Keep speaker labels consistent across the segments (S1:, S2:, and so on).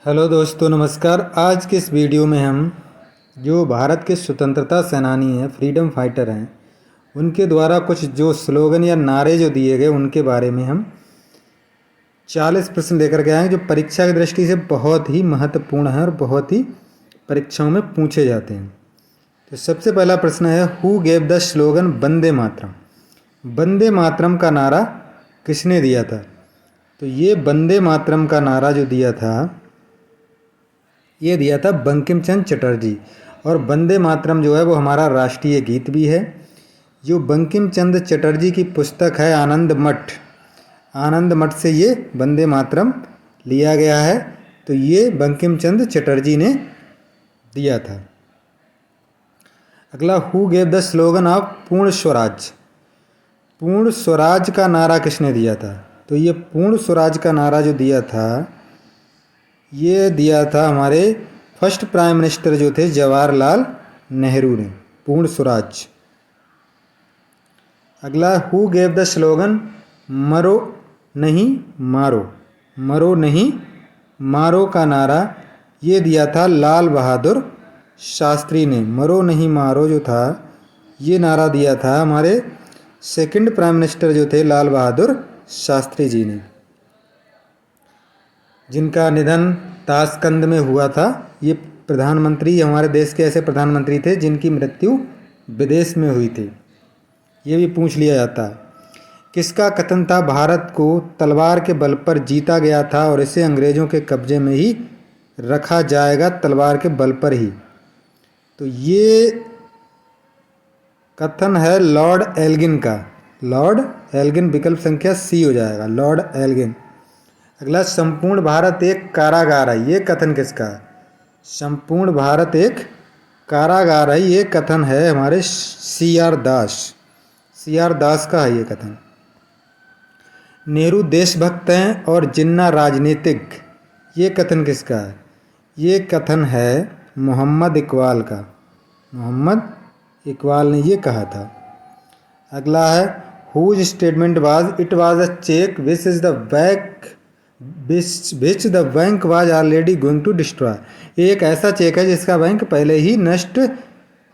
S1: Hello दोस्तों, नमस्कार। आज के इस वीडियो में हम जो भारत के स्वतंत्रता सेनानी हैं, फ्रीडम फाइटर हैं, उनके द्वारा कुछ जो स्लोगन या नारे जो दिए गए उनके बारे में हम 40 प्रश्न लेकर के आए हैं, जो परीक्षा की दृष्टि से बहुत ही महत्वपूर्ण है और बहुत ही परीक्षाओं में पूछे जाते हैं। तो सबसे पहला प्रश्न है, who gave the slogan Vande Mataram. Vande Mataram का नारा किसने दिया था? तो ये वंदे मातरम का नारा जो दिया था, ये दिया था बंकिम चंद्र चटर्जी। और वंदे मातरम जो है वो हमारा राष्ट्रीय गीत भी है। जो बंकिम चंद्र चटर्जी की पुस्तक है आनंद मठ, आनंद मठ से ये वंदे मातरम लिया गया है। तो ये बंकिम चंद्र चटर्जी ने दिया था। अगला, who gave the slogan of पूर्ण स्वराज। पूर्ण स्वराज का नारा किसने दिया था? तो ये पूर्ण स्वराज का नारा जो दिया था, ये दिया था हमारे फर्स्ट प्राइम मिनिस्टर जो थे जवाहरलाल नेहरू ने, पूर्ण स्वराज। अगला, हु गेव द स्लोगन मरो नहीं मारो। मरो नहीं मारो का नारा ये दिया था लाल बहादुर शास्त्री ने। मरो नहीं मारो जो था, ये नारा दिया था हमारे सेकंड प्राइम मिनिस्टर जो थे लाल बहादुर शास्त्री जी ने, जिनका निधन ताशकंद में हुआ था। ये प्रधानमंत्री, हमारे देश के ऐसे प्रधानमंत्री थे जिनकी मृत्यु विदेश में हुई थी। ये भी पूछ लिया जाता है। किसका कथन था भारत को तलवार के बल पर जीता गया था और इसे अंग्रेजों के कब्जे में ही रखा जाएगा, तलवार के बल पर ही? तो ये कथन है लॉर्ड एल्गिन का। लॉर्ड एल्गिन, विकल्प संख्या सी हो जाएगा, लॉर्ड एल्गिन। अगला, संपूर्ण भारत एक कारागार है। ये कथन किसका है? संपूर्ण भारत एक कारागार है, ये कथन है हमारे सी आर दास। सी आर दास का है ये कथन। नेहरू देशभक्त हैं और जिन्ना राजनीतिक, ये कथन किसका है? ये कथन है मोहम्मद इकबाल का। मोहम्मद इकबाल ने ये कहा था। अगला है, whose statement was it was a cheque which is the back which the bank was already going to destroy. एक ऐसा चेक है जिसका बैंक पहले ही नष्ट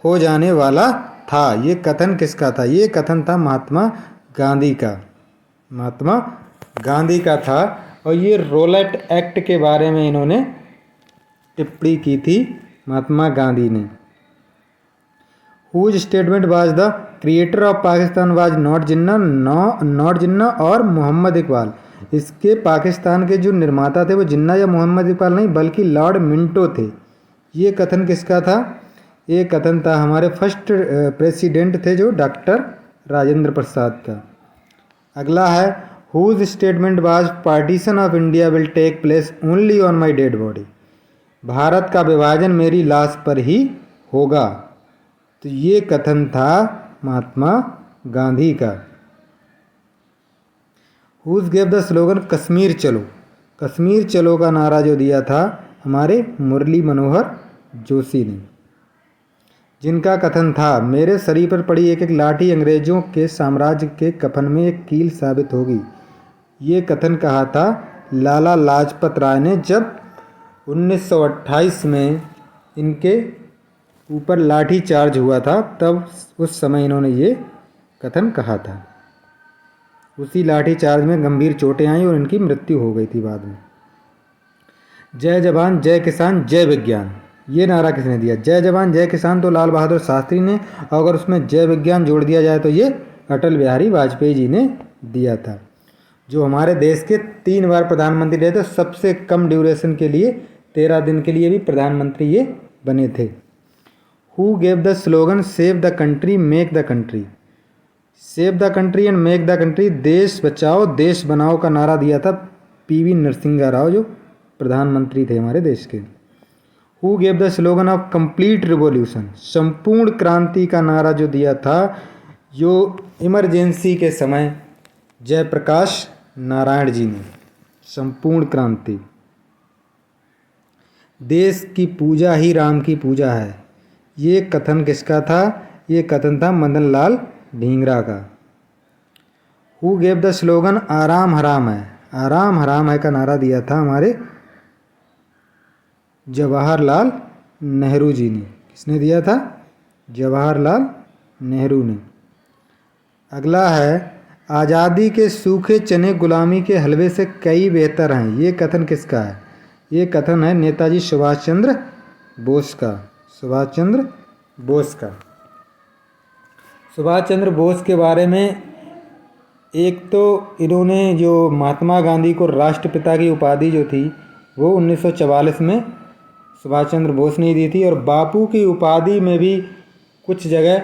S1: हो जाने वाला था। ये कथन किसका था? ये कथन था महात्मा गांधी का। महात्मा गांधी का था। और ये रोलेट एक्ट के बारे में इन्होंने टिप्पणी की थी महात्मा गांधी ने। Whose statement was the creator of Pakistan was not Jinnah, not Jinnah और मोहम्मद इकबाल। इसके पाकिस्तान के जो निर्माता थे वो जिन्ना या मोहम्मद इकबाल नहीं बल्कि लॉर्ड मिंटो थे। ये कथन किसका था? ये कथन था हमारे फर्स्ट प्रेसिडेंट थे जो डॉक्टर राजेंद्र प्रसाद का। अगला है, whose statement was partition of India will take place only on my dead body. Bharat का विभाजन मेरी लाश पर ही होगा। तो ये कथन था महात्मा गांधी का। Who gave the slogan Kashmir चलो। कश्मीर चलो का नारा जो दिया था हमारे मुरली मनोहर जोशी ने, जिनका कथन था मेरे शरीर पर पड़ी एक एक लाठी अंग्रेजों के साम्राज्य के कफन में एक कील साबित होगी। ये कथन कहा था लाला लाजपत राय ने जब 1928 में इनके ऊपर लाठी चार्ज हुआ था, तब उस समय इन्होंने ये कथन कहा था। उसी लाठी चार्ज में गंभीर चोटें आई और इनकी मृत्यु हो गई थी बाद में। जय जवान जय किसान जय विज्ञान, ये नारा किसने दिया? जय जवान जय किसान तो लाल बहादुर शास्त्री ने, और अगर उसमें जय विज्ञान जोड़ दिया जाए तो ये अटल बिहारी वाजपेयी जी ने दिया था, जो हमारे देश के 3 बार प्रधानमंत्री रहे थे। सबसे कम ड्यूरेशन के लिए 13 दिन के लिए भी प्रधानमंत्री ये बने थे। Who gave the slogan save the country make the country. Save the country and make the country, देश बचाओ देश बनाओ का नारा दिया था पीवी नरसिंह राव, जो प्रधानमंत्री थे हमारे देश के। Who gave the slogan of complete revolution. संपूर्ण क्रांति का नारा जो दिया था, जो इमरजेंसी के समय जयप्रकाश नारायण जी ने। संपूर्ण क्रांति, देश की पूजा ही राम की पूजा है, ये कथन किसका था? ये कथन था मदन लाल ढींगरा का। हु गेव द स्लोगन आराम हराम है। आराम हराम है का नारा दिया था हमारे जवाहरलाल नेहरू जी ने। किसने दिया था? जवाहरलाल नेहरू ने। अगला है, आज़ादी के सूखे चने गुलामी के हलवे से कई बेहतर हैं, ये कथन किसका है? ये कथन है नेताजी सुभाष चंद्र बोस का। सुभाष चंद्र बोस का। सुभाष चंद्र बोस के बारे में एक तो इन्होंने जो महात्मा गांधी को राष्ट्रपिता की उपाधि जो थी वो 1944 में सुभाष चंद्र बोस ने दी थी, और बापू की उपाधि में भी कुछ जगह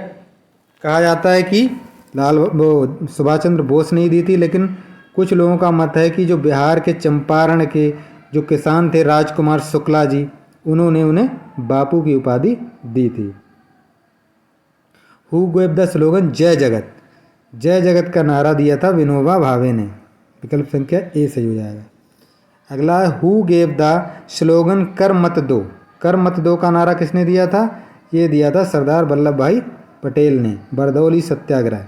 S1: कहा जाता है कि वो सुभाष चंद्र बोस ने दी थी, लेकिन कुछ लोगों का मत है कि जो बिहार के चंपारण के जो किसान थे राजकुमार शुक्ला जी, उन्होंने उन्हें बापू की उपाधि दी थी। हु गेव द स्लोगन जय जगत? जय जगत का नारा दिया था विनोबा भावे ने। विकल्प संख्या ए सही हो जाएगा। अगला है, हु गेव द स्लोगन कर मत दो? कर मत दो का नारा किसने दिया था? ये दिया था सरदार वल्लभ भाई पटेल ने, Bardoli Satyagraha.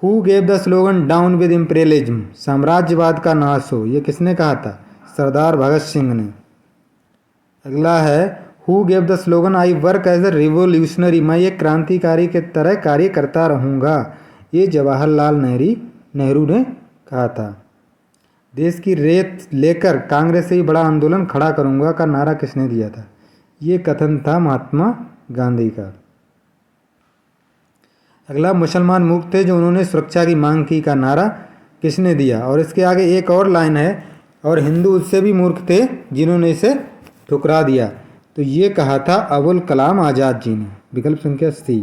S1: Who gave the slogan down with imperialism? साम्राज्यवाद का नाश हो, ये किसने कहा था? सरदार भगत सिंह ने। अगला है, who gave the slogan I work as a revolutionary? मैं एक क्रांतिकारी के तरह कार्य करता रहूँगा, ये जवाहरलाल नेहरू ने कहा था। देश की रेत लेकर कांग्रेस से ही बड़ा आंदोलन खड़ा करूँगा का नारा किसने दिया था? ये कथन था महात्मा गांधी का। अगला, मुसलमान मूर्ख थे जो उन्होंने सुरक्षा की मांग की का नारा किसने दिया? और इसके आगे एक और लाइन है, और हिंदू उससे भी मूर्ख थे जिन्होंने इसे ठुकरा दिया, तो ये कहा था अबुल कलाम आज़ाद जी ने। विकल्प संख्या सी।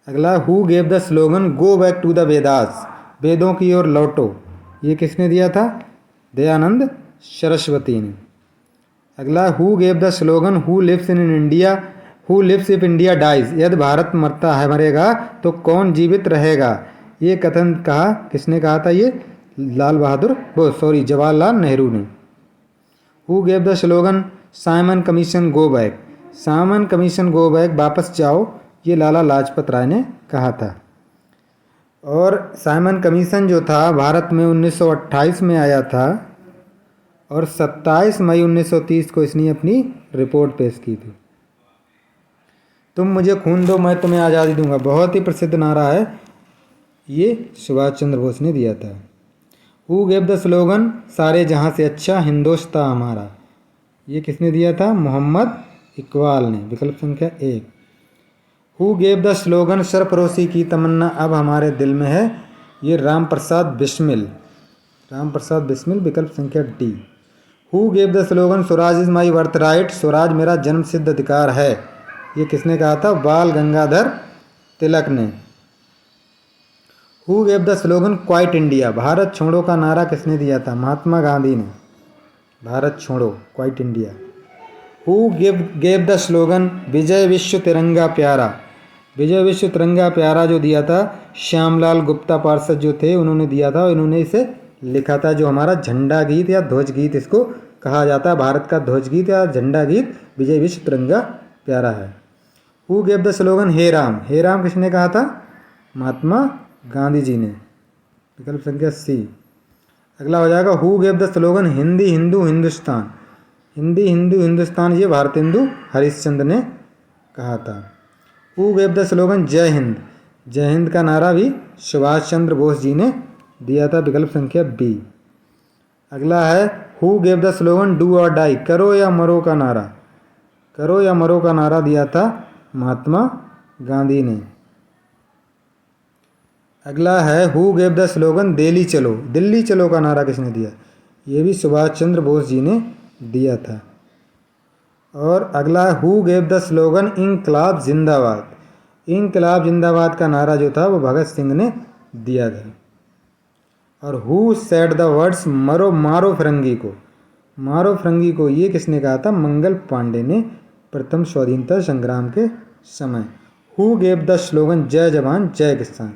S1: अगला, who gave the slogan go back to the Vedas? वेदों की ओर लौटो, ये किसने दिया था? दयानंद सरस्वती ने। अगला, who gave the slogan who lives in India who lives if India dies? यदि भारत मरता है मरेगा तो कौन जीवित रहेगा? ये कथन किसने कहा था? ये जवाहरलाल नेहरू ने। Who gave the slogan Simon commission go back? Simon commission go back, वापस जाओ, ये लाला लाजपत राय ने कहा था। और साइमन कमीशन जो था भारत में 1928 में आया था, और 27 मई 1930 को इसने अपनी रिपोर्ट पेश की थी। तुम मुझे खून दो मैं तुम्हें आज़ादी दूंगा, बहुत ही प्रसिद्ध नारा है, ये सुभाष चंद्र बोस ने दिया था। हु गेव द स्लोगन सारे जहां से अच्छा हिंदुस्तान हमारा? ये किसने दिया था? मोहम्मद इकबाल ने। विकल्प संख्या 1। हु गेव द स्लोगन सरफरोशी की तमन्ना अब हमारे दिल में है? ये राम प्रसाद बिस्मिल। विकल्प संख्या D. Who gave the slogan Swaraj is my birth right? Swaraj मेरा जन्म सिद्ध अधिकार है, ये किसने कहा था? बाल गंगाधर तिलक ने। Who gave the slogan quite India? Bharat छोड़ो का नारा किसने दिया था? महात्मा गांधी ने। भारत छोड़ो, quit India. Who gave the slogan विजय विश्व तिरंगा प्यारा? विजय विश्व तिरंगा प्यारा जो दिया था श्यामलाल गुप्ता पार्षद जो थे, उन्होंने दिया था। इन्होंने इसे लिखा था, जो हमारा झंडा गीत या ध्वज गीत इसको कहा जाता है, भारत का ध्वज गीत या झंडा गीत विजय विश्व तिरंगा प्यारा है। हु गेव द स्लोगन हे राम? हे राम किसने कहा था? महात्मा गांधी जी ने। विकल्प संख्या सी। अगला हो जाएगा, who gave the slogan Hindi Hindu Hindustan? Hindi Hindu Hindustan ये भारतेंदु हरिश्चंद्र ने कहा था। हु गेव द स्लोगन जय हिंद? जय हिंद का नारा भी सुभाष चंद्र बोस जी ने दिया था। विकल्प संख्या बी। अगला है, who gave the slogan do और डाई? करो या मरो का नारा? करो या मरो का नारा दिया था महात्मा गांधी ने। अगला है, who gave the slogan Delhi चलो? दिल्ली चलो का नारा किसने दिया? ये भी सुभाष चंद्र बोस जी ने दिया था। और अगला है, हु गेव द स्लोगन इंकलाब जिंदाबाद? इंकलाब जिंदाबाद का नारा जो था वो भगत सिंह ने दिया था। और हु सेड द वर्ड्स मारो फिरंगी को? मारो फिरंगी को ये किसने कहा था? मंगल पांडे ने, प्रथम स्वाधीनता संग्राम के समय। हु गेव द स्लोगन जय जवान जय किसान?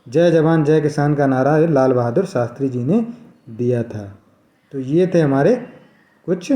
S1: जय जवान जय किसान का नारा लाल बहादुर शास्त्री जी ने दिया था। तो ये थे हमारे कुछ